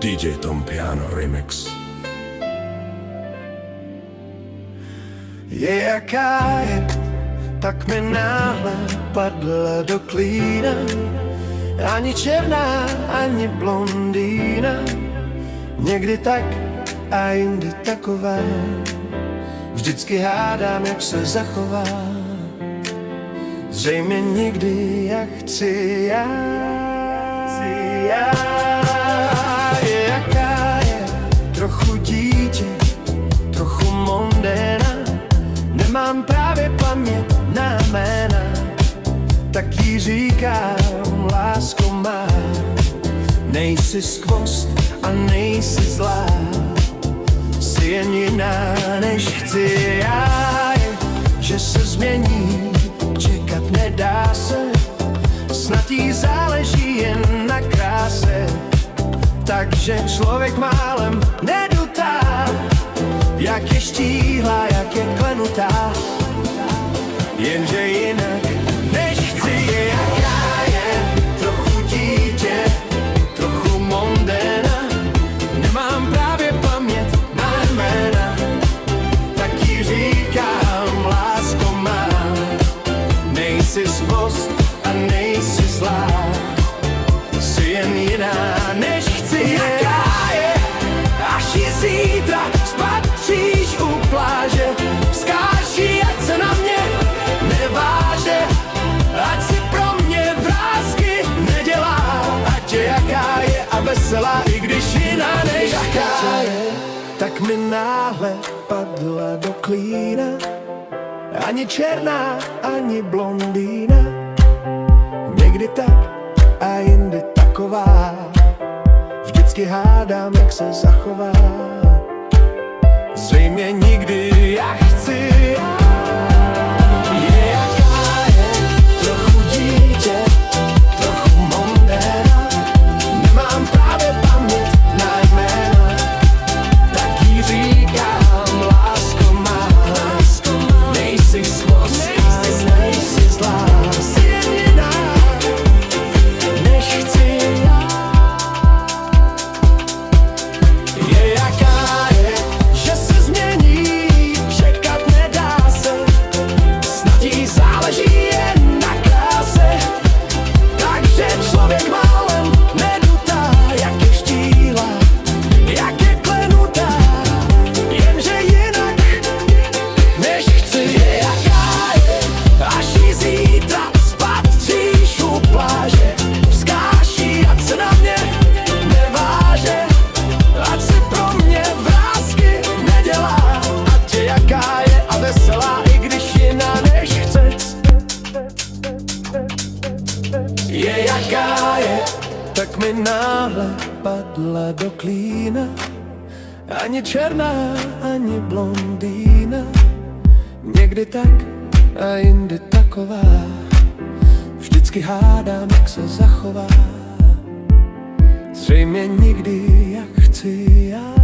DJ Tom Piano Remix. Je jaká je, tak mi náhle padla do klína. Ani černá, ani blondýna. Někdy tak a jindy taková. Vždycky hádám, jak se zachová. Zřejmě nikdy, jak chci já. Je jaká je, trochu dítě, trochu mondéna. Nemám právě paměť na jména, tak jí říkám, lásko má. Nejsi skvost a nejsi zlá, jsi jen jiná, než chci já. Že se změní, čekat nedá se, snad jí záleží jen na kráse. Takže člověk málem nedutá, jak je štíhlá, jak je klenutá. Jenže jinak, než chci, je jaká je, trochu dítě, trochu mondéna. Nemám právě paměť na jména, tak jí říkám, lásko má. Nejsi zvost a nejsi zlá, jsi jen jiná, než chci. Jaká je, až ji zítra spatříš u pláže, vzkáž jí, ať se na mě neváže, ať si pro mě vrásky nedělá, ať je jaká je a veselá, i když jiná, než jaká je. Tak mi náhle padla do klína. Ani černá, ani blondýna. Někdy tak a jindy taková. Vždycky hádám, jak se zachová. Zřejmě nikdy, jak chci. Je jaká je, trochu dítě, trochu mondéna. Nemám právě paměť na jména, tak jí říkám, lásko má. Nejsi skvost a nejsi zlá, jsi jen jiná, než chci já. Je jaká je, že se změní, čekat nedá se, snad jí záleží jen na kráse. Takže člověk málem nedutá, jak je štíhlá, jak je klenutá. Jenže jinak, než chci, je jaká je, až jí zítra spatříš u pláže, vzkáž jí, ať se na mě neváže, ať si pro mě vrásky nedělá, ať je jaká je a veselá, i když jiná, než chce. Je jaká je, tak mi náhle padla do klína. Ani černá, ani blondýna. Někdy tak a jindy taková. Vždycky hádám, jak se zachová. Zřejmě nikdy, jak chci já.